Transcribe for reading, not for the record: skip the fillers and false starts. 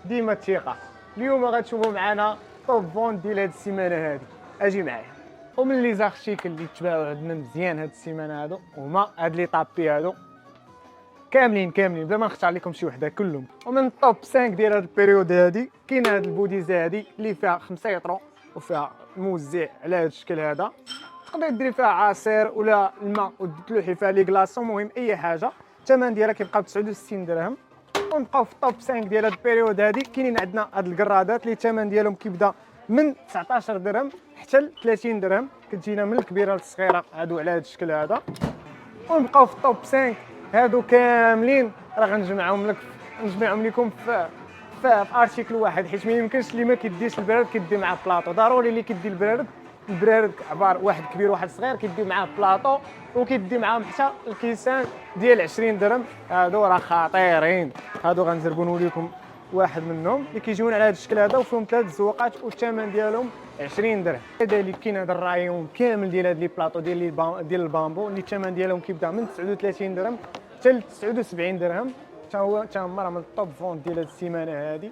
ديما الثقه. اليوم غتشوفوا معنا طوب فون ديال هاد السيمانه هادي، اجي معايا. ومن لي زارتيكل اللي تباعوا عندنا مزيان هاد السيمانه هادو هما هاد لي طابي هادو كاملين بلا ما نختار لكم شي وحده كلهم. ومن الطوب 5 ديال هاد البيريود هادي كاين هاد البوديزه هادي اللي فيها 5 يطرو وفيها موزع على هاد الشكل هذا. تقدر ديري فيها عصير ولا الماء وتلوحي فيها لي كلاصون، المهم اي حاجه. الثمن ديالها كيبقى ب 69 درهم. ونبقاو في الطوب 5 ديال هاد البيريود هادي كاينين عندنا هاد الكرادات اللي الثمن ديالهم كيبدا من 19 درهم حتى ل 30 درهم، كتجينا من الكبيره للصغيره هادو على هاد الشكل هذا. ونبقاو في الطوب 5 هادو كاملين راه نجمعهم لكم في ارتيكل واحد، حيت ما يمكنش اللي ما كيديش البراد كيدي معاه بلاطو. ضروري اللي كيدي البراد عباره واحد كبير واحد صغير كيدي معاه بلاطو، وكيدي معاهم حتى الكيسان ديال 20 درهم. هادو راه خطيرين، هادو غنزربو نوريكم واحد منهم اللي كيجيونا على هذا الشكل هذا وفيهم 3 زواقات والثمن ديالهم 20 درهم. كذلك كاين هذا الرايون كامل ديال هاد لي بلاطو ديال البامبو اللي الثمن ديالهم كيبدا من 39 درهم حتى ل 79 درهم. حتى هما راه من الطوب فون ديال هاد السيمانه هادي.